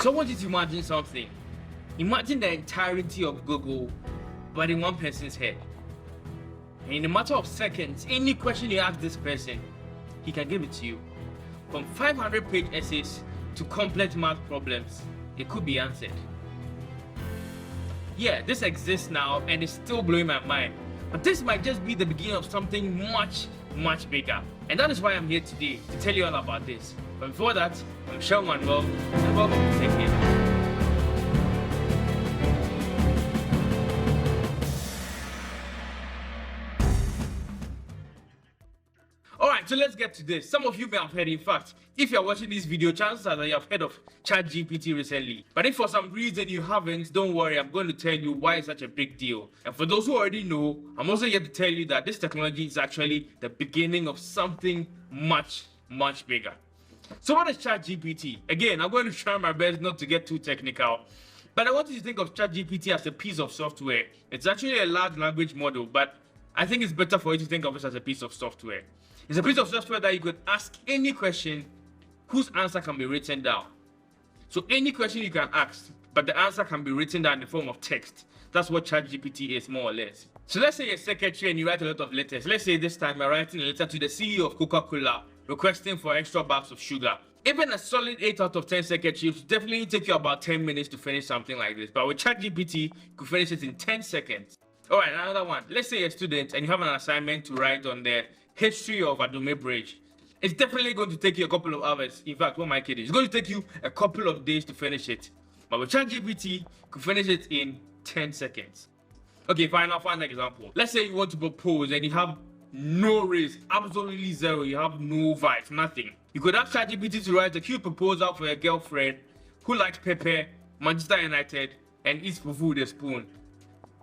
So I want you to imagine something. Imagine the entirety of Google, but in one person's head. And in a matter of seconds, any question you ask this person, he can give it to you. From 500-page essays to complex math problems, it could be answered. Yeah, this exists now and it's still blowing my mind. But this might just be the beginning of something much, much bigger. And that is why I'm here today, to tell you all about this. But before that, I'm Sean Manuel, and welcome to Tech Here. Alright, so let's get to this. Some of you may have heard, in fact, if you're watching this video, chances are that you have heard of Chat-GPT recently. But if for some reason you haven't, don't worry, I'm going to tell you why it's such a big deal. And for those who already know, I'm also here to tell you that this technology is actually the beginning of something much, much bigger. So what is Chat-GPT? Again, I'm going to try my best not to get too technical. But I want you to think of Chat-GPT as a piece of software. It's actually a large language model, but I think it's better for you to think of it as a piece of software. It's a piece of software that you could ask any question whose answer can be written down. So any question you can ask, but the answer can be written down in the form of text. That's what ChatGPT is, more or less. So let's say you're a secretary and you write a lot of letters. Let's say this time you're writing a letter to the CEO of Coca-Cola requesting for extra bags of sugar. Even a solid 8 out of 10 secretaries would definitely take you about 10 minutes to finish something like this. But with ChatGPT, you could finish it in 10 seconds. Alright, another one. Let's say you're a student and you have an assignment to write on the history of Adome Bridge. It's definitely going to take you a couple of hours. In fact, what am I kidding? It's going to take you a couple of days to finish it. But with ChatGPT, you can finish it in 10 seconds. Okay, fine, I'll find an example. Let's say you want to propose and you have no risk, absolutely zero. You have no vibes, nothing. You could ask ChatGPT to write a cute proposal for a girlfriend who likes pepper, Manchester United, and eats fufu with a spoon.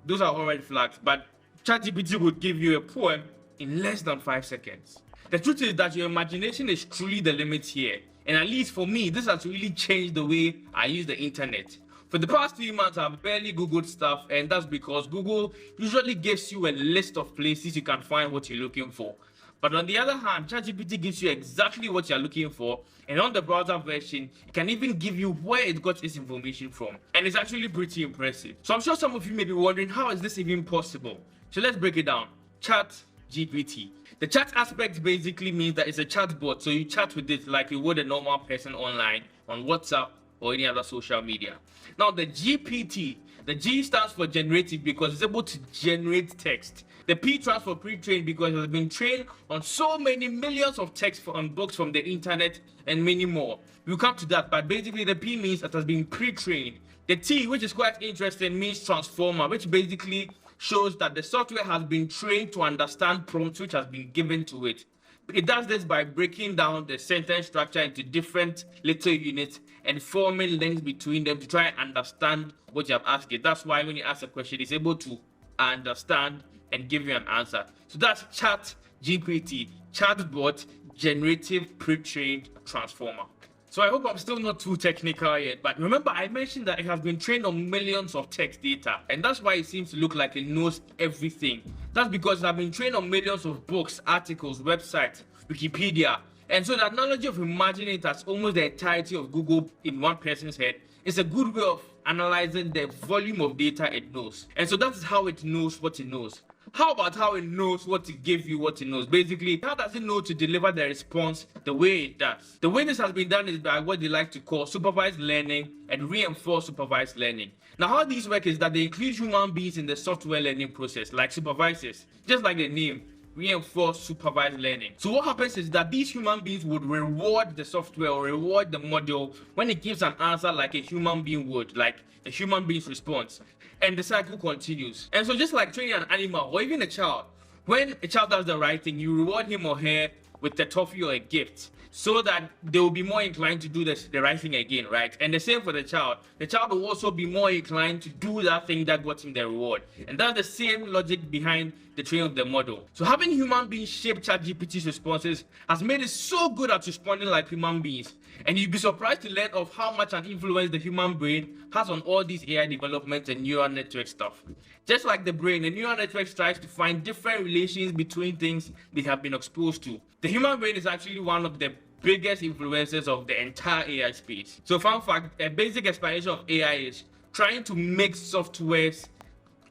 Those are all red flags, but ChatGPT would give you a poem in less than 5 seconds. The truth is that your imagination is truly the limit here. And at least for me, this has really changed the way I use the internet. For the past 3 months, I've barely Googled stuff, and that's because Google usually gives you a list of places you can find what you're looking for. But on the other hand, ChatGPT gives you exactly what you're looking for, and on the browser version, it can even give you where it got its information from. And it's actually pretty impressive. So I'm sure some of you may be wondering, how is this even possible? So let's break it down. Chat-GPT. The chat aspect basically means that it's a chatbot, so you chat with it like you would a normal person online on WhatsApp or any other social media. Now the GPT, the G stands for generative because it's able to generate text. The P stands for pre-trained because it has been trained on so many millions of texts on books from the internet and many more. We'll come to that, but basically the P means it has been pre-trained. The T, which is quite interesting, means transformer, which basically shows that the software has been trained to understand prompts which has been given to it. It does this by breaking down the sentence structure into different little units and forming links between them to try and understand what you have asked it. That's why when you ask a question, it's able to understand and give you an answer. So that's Chat-GPT, chatbot, generative, pre-trained transformer. So I hope I'm still not too technical yet, but remember I mentioned that it has been trained on millions of text data, and that's why it seems to look like it knows everything. That's because it has been trained on millions of books, articles, websites, Wikipedia, and so the analogy of imagining it as almost the entirety of Google in one person's head is a good way of analyzing the volume of data it knows. And so that is how it knows what it knows. How about how it knows what to give you what it knows? Basically, how does it know to deliver the response the way it does? The way this has been done is by what they like to call supervised learning and reinforced supervised learning. Now, how these work is that they include human beings in the software learning process, like supervisors, just like the name, reinforced supervised learning. So what happens is that these human beings would reward the software or reward the model when it gives an answer like a human being would, like a human being's response. And the cycle continues. And so just like training an animal or even a child, when a child does the right thing, you reward him or her with a toffee or a gift so that they will be more inclined to do the right thing again, right? And the same for the child. The child will also be more inclined to do that thing that got him the reward. And that's the same logic behind the training of the model. So having human beings shape ChatGPT's responses has made it so good at responding like human beings. And you'd be surprised to learn of how much an influence the human brain has on all these AI development and neural network stuff. Just like the brain, the neural network tries to find different relations between things they have been exposed to. The human brain is actually one of the biggest influencers of the entire AI space. So fun fact, a basic explanation of AI is trying to make softwares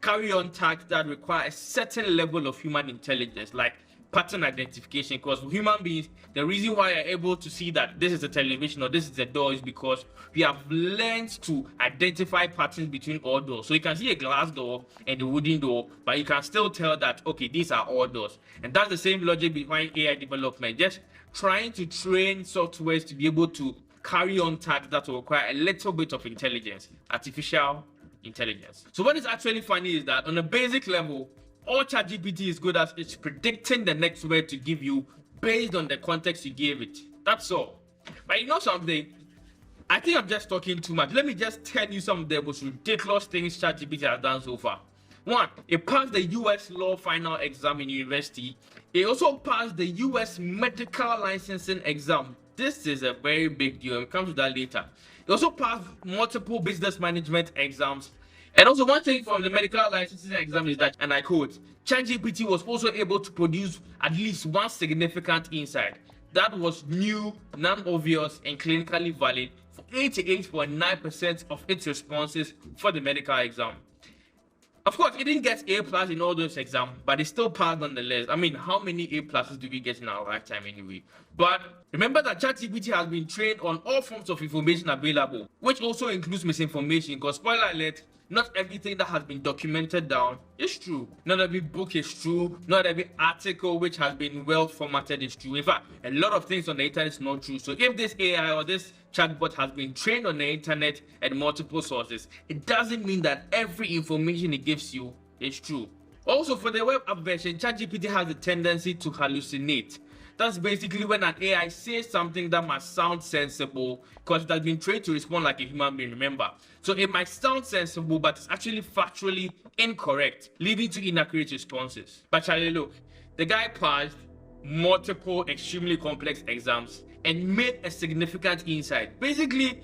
carry on tasks that require a certain level of human intelligence, like pattern identification. Because human beings, the reason why you're able to see that this is a television or this is a door is because we have learned to identify patterns between all doors. So you can see a glass door and a wooden door, but you can still tell that, okay, these are all doors. And that's the same logic behind AI development, just trying to train softwares to be able to carry on tasks that will require a little bit of intelligence, artificial intelligence. So what is actually funny is that on a basic level, all ChatGPT is good at is predicting the next word to give you based on the context you gave it. That's all. But you know something? I think I'm just talking too much. Let me just tell you some of the most ridiculous things ChatGPT has done so far. One, it passed the US law final exam in university. It also passed the US medical licensing exam. This is a very big deal. We'll come to that later. It also passed multiple business management exams. And also one thing from the medical licensing exam is that, and I quote, ChatGPT was also able to produce at least one significant insight that was new, non-obvious, and clinically valid for 88.9% of its responses for the medical exam. Of course, it didn't get A+ in all those exams, but it still passed on the list. I mean, how many A+ do we get in our lifetime anyway? But remember that ChatGPT has been trained on all forms of information available, which also includes misinformation, because spoiler alert, not everything that has been documented down is true. Not every book is true. Not every article which has been well formatted is true. In fact, a lot of things on the internet is not true. So if this AI or this chatbot has been trained on the internet and multiple sources, it doesn't mean that every information it gives you is true. Also, for the web app version, ChatGPT has a tendency to hallucinate. That's basically when an AI says something that must sound sensible because it has been trained to respond like a human being, remember. So it might sound sensible, but it's actually factually incorrect, leading to inaccurate responses. But Charlie, look, the guy passed multiple extremely complex exams and made a significant insight. Basically,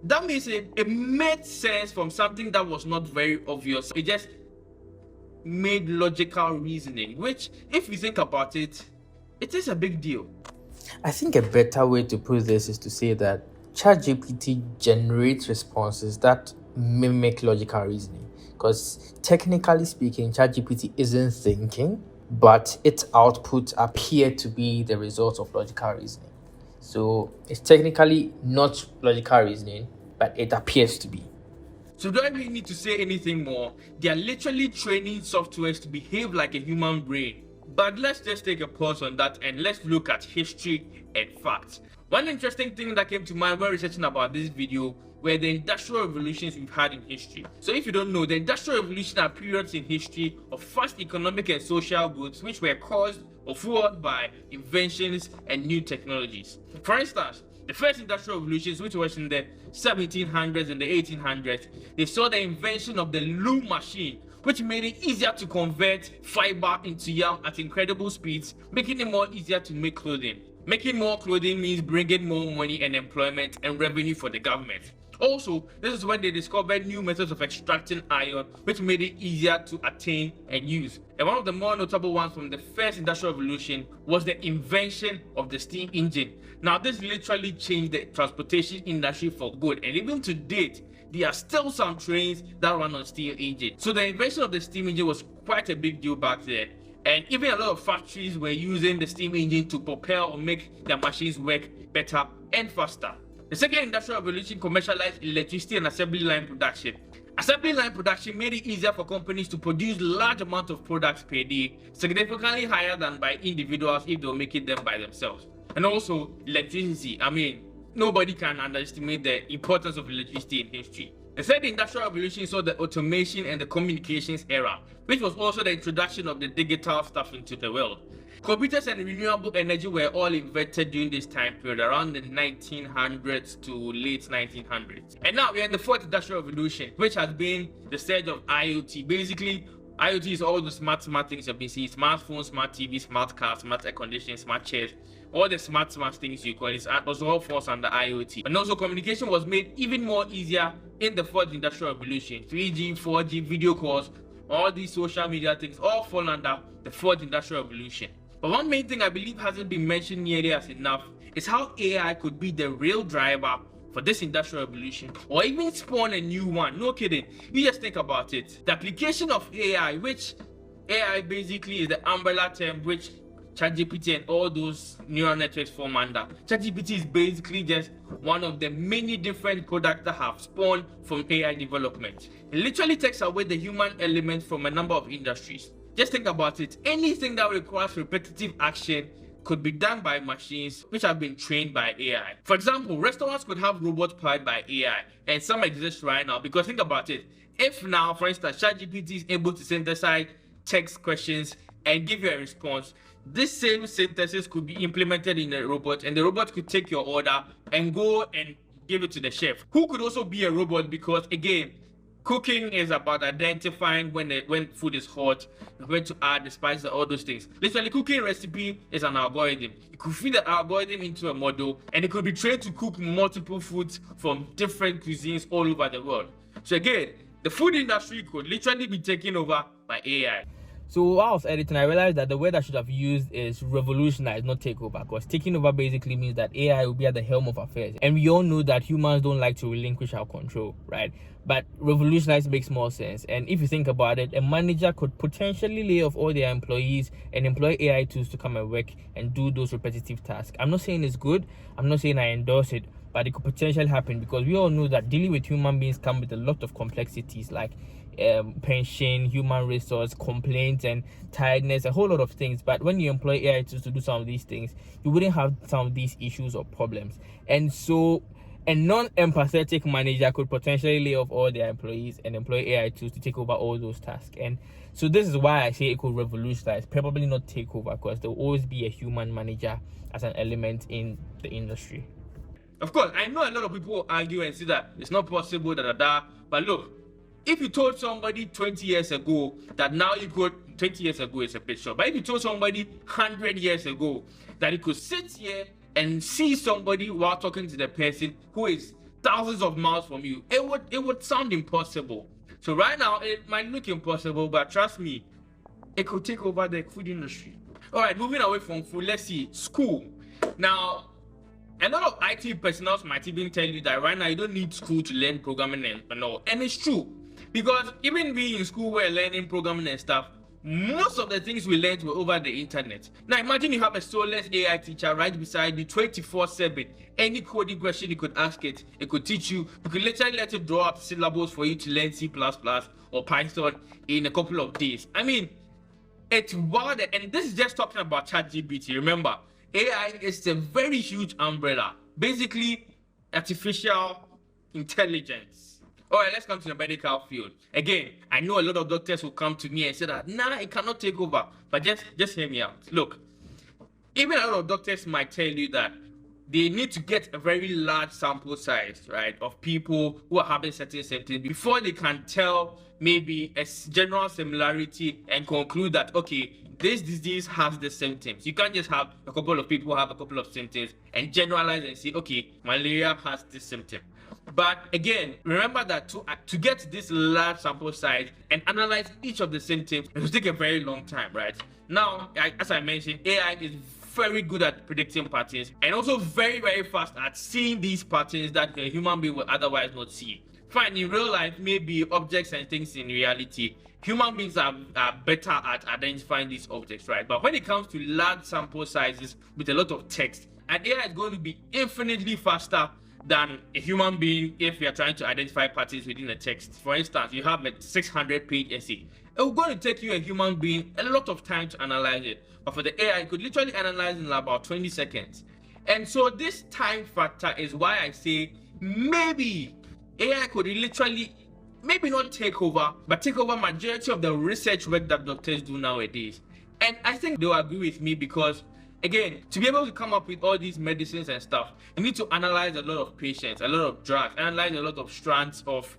that means it made sense from something that was not very obvious. It just made logical reasoning, which, if you think about it, it is a big deal. I think a better way to put this is to say that ChatGPT generates responses that mimic logical reasoning. Because technically speaking, ChatGPT isn't thinking, but its outputs appear to be the result of logical reasoning. So it's technically not logical reasoning, but it appears to be. So do I really need to say anything more? They are literally training softwares to behave like a human brain. But let's just take a pause on that and let's look at history and facts. One interesting thing that came to mind when researching about this video were the industrial revolutions we've had in history. So if you don't know, the industrial revolution are periods in history of fast economic and social growth which were caused or fueled by inventions and new technologies. For instance, the first industrial revolutions, which was in the 1700s and the 1800s, they saw the invention of the loom machine, which made it easier to convert fiber into yarn at incredible speeds, making it more easier to make clothing. Making more clothing means bringing more money and employment and revenue for the government. Also, this is when they discovered new methods of extracting iron, which made it easier to attain and use. And one of the more notable ones from the first industrial revolution was the invention of the steam engine. Now, this literally changed the transportation industry for good, and even to date, there are still some trains that run on steam engine. So the invention of the steam engine was quite a big deal back then. And even a lot of factories were using the steam engine to propel or make their machines work better and faster. The second industrial revolution commercialized electricity and assembly line production. Assembly line production made it easier for companies to produce large amounts of products per day, significantly higher than by individuals if they were making them by themselves. And also electricity. I mean, nobody can underestimate the importance of electricity in history. The third industrial revolution saw the automation and the communications era, which was also the introduction of the digital stuff into the world. Computers and renewable energy were all invented during this time period, around the 1900s to late 1900s. And now we're in the fourth industrial revolution, which has been the surge of IoT. Basically, IoT is all the smart things you've been seeing: smartphones, smart TV, smart cars, smart air conditioning, smart chairs, all the smart things you call it. It was all falls under IoT. And also communication was made even more easier in the fourth industrial revolution. 3G, 4G, video calls, all these social media things all fall under the fourth industrial revolution. But one main thing I believe hasn't been mentioned nearly as enough is how AI could be the real driver for this industrial revolution, or even spawn a new one. No kidding. You just think about it. The application of AI, which AI basically is the umbrella term which ChatGPT and all those neural networks form under. ChatGPT is basically just one of the many different products that have spawned from AI development. It literally takes away the human element from a number of industries. Just think about it. Anything that requires repetitive action could be done by machines which have been trained by AI. For example, restaurants could have robots powered by AI, and some exist right now. Because think about it. If now, for instance, ChatGPT is able to synthesize text questions and give you a response, this same synthesis could be implemented in a robot, and the robot could take your order and go and give it to the chef, who could also be a robot, because again, cooking is about identifying when food is hot, when to add the spices, all those things. Literally, cooking recipe is an algorithm. You could feed the algorithm into a model, and it could be trained to cook multiple foods from different cuisines all over the world. So again, the food industry could literally be taken over by AI. So while I was editing, I realized that the word I should have used is revolutionize, not take over, because taking over basically means that AI will be at the helm of affairs. And we all know that humans don't like to relinquish our control, right? But revolutionize makes more sense. And if you think about it, a manager could potentially lay off all their employees and employ AI tools to come and work and do those repetitive tasks. I'm not saying it's good. I'm not saying I endorse it, but it could potentially happen, because we all know that dealing with human beings come with a lot of complexities, like pension, human resource, complaints, and tiredness, a whole lot of things. But when you employ AI tools to do some of these things, you wouldn't have some of these issues or problems. And so a non-empathetic manager could potentially lay off all their employees and employ AI tools to take over all those tasks. And so this is why I say it could revolutionize, probably not take over, because there will always be a human manager as an element in the industry. Of course, I know a lot of people will argue and say that it's not possible, but look, if you told somebody 20 years ago that now you could, 20 years ago is a bit short, but if you told somebody 100 years ago that you could sit here and see somebody while talking to the person who is thousands of miles from you, it would sound impossible. So right now, it might look impossible, but trust me, it could take over the food industry. All right, moving away from food, let's see, school. Now, a lot of IT personnel might even tell you that right now you don't need school to learn programming and all. And it's true. Because even we in school were learning programming and stuff, most of the things we learned were over the internet. Now imagine you have a soulless AI teacher right beside you 24/7. Any coding question you could ask it, it could teach you. You could literally let it draw up syllables for you to learn C++ or Python in a couple of days. I mean, it's wild. And this is just talking about ChatGPT. Remember, AI is a very huge umbrella. Basically, artificial intelligence. All right, let's come to the medical field. Again, I know a lot of doctors will come to me and say that, nah, it cannot take over. But just hear me out. Look, even a lot of doctors might tell you that they need to get a very large sample size, right, of people who are having certain symptoms before they can tell maybe a general similarity and conclude that, okay, this disease has the symptoms. You can't just have a couple of people have a couple of symptoms and generalize and say, okay, malaria has this symptom. But again, remember that to get this large sample size and analyze each of the symptoms, it will take a very long time, right? Now, as I mentioned, AI is very good at predicting patterns and also very, very fast at seeing these patterns that a human being will otherwise not see. Fine, in real life, maybe objects and things in reality, human beings are better at identifying these objects, right? But when it comes to large sample sizes with a lot of text, an AI is going to be infinitely faster than a human being if you are trying to identify patterns within a text. For instance, you have a 600-page essay. It will going to take you, a human being, a lot of time to analyze it. But for the AI, it could literally analyze in about 20 seconds. And so this time factor is why I say maybe AI could literally, maybe not take over, but take over majority of the research work that doctors do nowadays. And I think they'll agree with me because, again, to be able to come up with all these medicines and stuff, you need to analyze a lot of patients, a lot of drugs, analyze a lot of strands of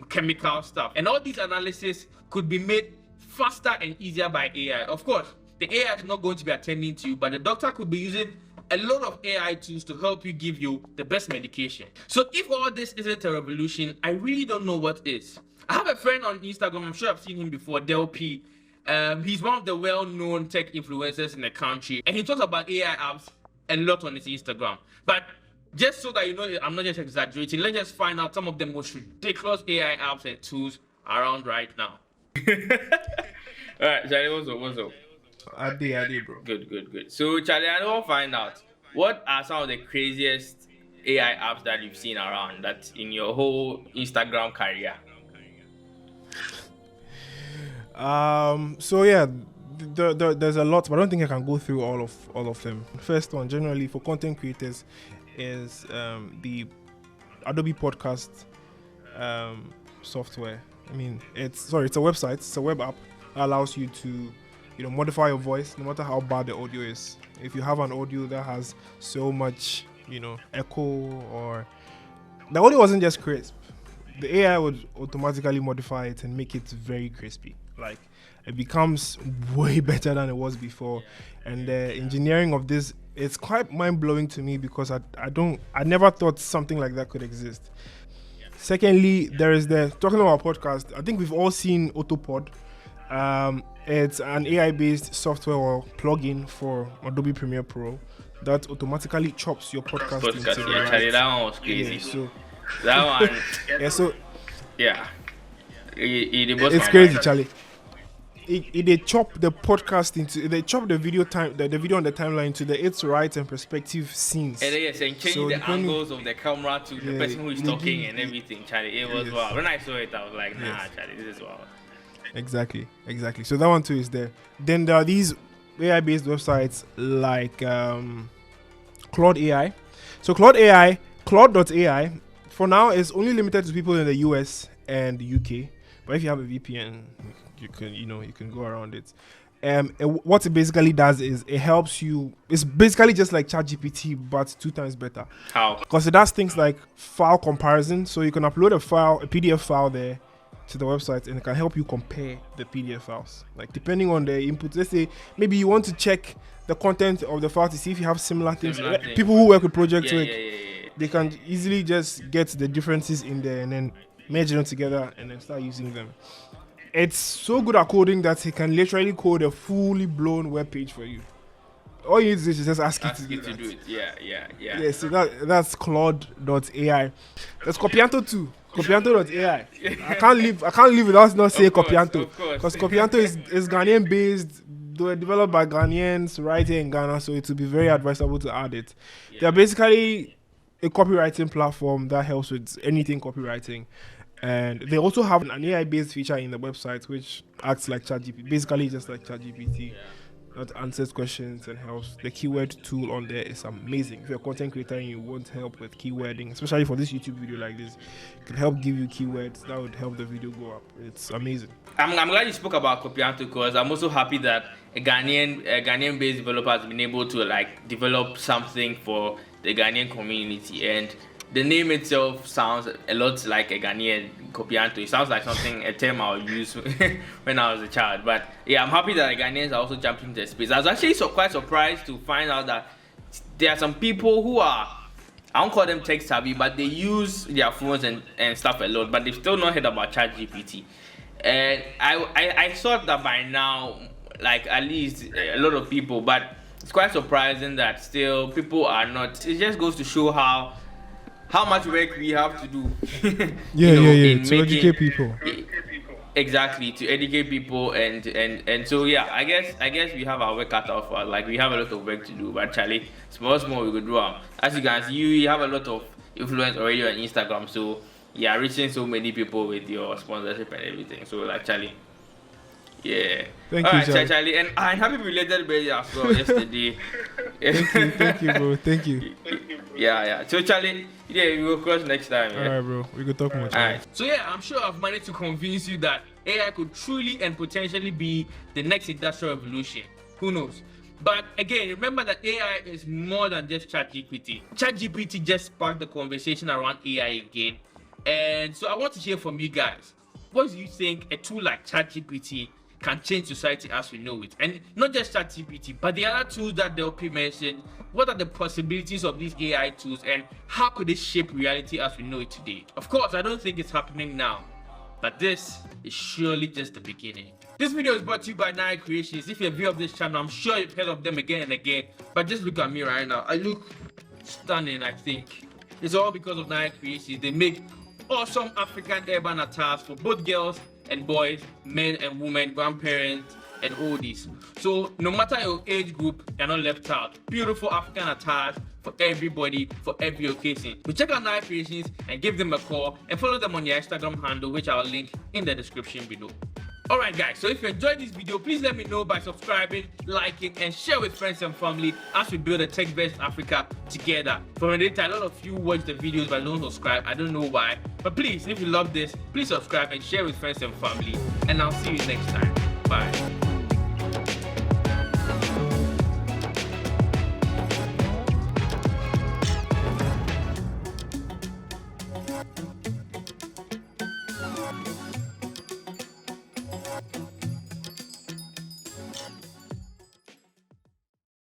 chemical stuff. And all these analysis could be made faster and easier by AI. Of course, the AI is not going to be attending to you, but the doctor could be using a lot of AI tools to help you give you the best medication. So if all this isn't a revolution, I really don't know what is. I have a friend on Instagram, I'm sure I've seen him before, Del P. He's one of the well-known tech influencers in the country, and he talks about AI apps a lot on his Instagram. But just so that you know, I'm not just exaggerating, let's just find out some of the most ridiculous AI apps and tools around right now. All right, Charlie, what's up? I did, bro. Good. So, Charlie, I want to find out, what are some of the craziest AI apps that you've seen around that in your whole Instagram career? So yeah, there's a lot, but I don't think I can go through all of them. First one, generally for content creators, is the Adobe Podcast software. I mean, it's a website, it's a web app that allows you to, modify your voice no matter how bad the audio is. If you have an audio that has so much, echo, or the audio wasn't just crisp, the AI would automatically modify it and make it very crispy. Like, it becomes way better than it was before. And the engineering of this, it's quite mind-blowing to me, because I never thought something like that could exist. Secondly, there is talking about podcast, I think we've all seen Autopod. It's an AI-based software or plugin for Adobe Premiere Pro that automatically chops your podcast into the Charlie, that one was crazy. Yeah, so that one, yeah. It's crazy, Charlie. They chop the podcast into, they chop the video the video on the timeline into its right and perspective scenes. And change the angles of the camera to the person who is talking and everything, Charlie. It was wild. When I saw it, I was like, nah, Charlie, this is wild. Exactly. So that one too is there. Then there are these AI-based websites like Claude AI. So Claude.ai, for now, is only limited to people in the US and the UK. But if you have a VPN, you can go around it. What it basically does is it helps you. It's basically just like ChatGPT, but 2 times better. How? Because it does things like file comparison. So you can upload a PDF file there to the website, and it can help you compare the PDF files. Like, depending on the input, let's say maybe you want to check the content of the file to see if you have similar things. People who work with project work, they can easily just get the differences in there and then merge them together and then start using them. It's so good at coding that it can literally code a fully blown web page for you. All you need to do is just ask it to do it. Yeah, so that's Claude.ai. There's Copianto too. Copianto.ai. I can't live without not saying Copianto. Because Copianto is Ghanaian based. They were developed by Ghanaians right here in Ghana, so it would be very advisable to add it. They're basically a copywriting platform that helps with anything copywriting. And they also have an AI-based feature in the website which acts like ChatGPT, basically just like ChatGPT. That answers questions and helps. The keyword tool on there is amazing. If you're a content creator and you want help with keywording, especially for this YouTube video like this, it can help give you keywords that would help the video go up. It's amazing. I'm glad you spoke about Copianto, because I'm also happy that a Ghanaian-based developer has been able to develop something for the Ghanaian community, and the name itself sounds a lot like a Ghanaian. Copianto. It sounds like a term I would use when I was a child. But yeah, I'm happy that the Ghanaians are also jumping into the space. I was actually quite surprised to find out that there are some people who are, I don't call them tech savvy, but they use their phones and stuff a lot, but they've still not heard about ChatGPT. And I thought that by now, at least a lot of people, but it's quite surprising that still people are not. It just goes to show how much work we have to do. To educate people. Exactly, to educate people, and so I guess we have our work cut out for us. We have a lot of work to do, but Charlie, small we could do. As you can see, you have a lot of influence already on Instagram, so reaching so many people with your sponsorship and everything. So Charlie. Yeah. Thank you, Charlie. And happy belated birthday as well yesterday. Thank you, bro. Thank you. Yeah. So Charlie, we will cross next time. Yeah? Alright, bro. We could talk more. Alright. So I'm sure I've managed to convince you that AI could truly and potentially be the next industrial revolution. Who knows? But again, remember that AI is more than just ChatGPT. ChatGPT just sparked the conversation around AI again. And so I want to hear from you guys. What do you think a tool like ChatGPT can change society as we know it? And not just ChatGPT, but the other tools that Delphi mentioned. What are the possibilities of these AI tools, and how could it shape reality as we know it today? Of course, I don't think it's happening now. But this is surely just the beginning. This video is brought to you by Naya Creations. If you're a viewer of this channel, I'm sure you've heard of them again and again. But just look at me right now. I look stunning, I think. It's all because of Naya Creations. They make awesome African urban attires for both girls and boys, men and women, grandparents, and oldies. So no matter your age group, you're not left out. Beautiful African attires for everybody, for every occasion. So check out Naya Creations and give them a call, and follow them on their Instagram handle, which I'll link in the description below. Alright guys, so if you enjoyed this video, please let me know by subscribing, liking, and share with friends and family as we build a tech-based Africa together. For data, a lot of you watch the videos but don't subscribe. I don't know why. But please, if you love this, please subscribe and share with friends and family. And I'll see you next time. Bye.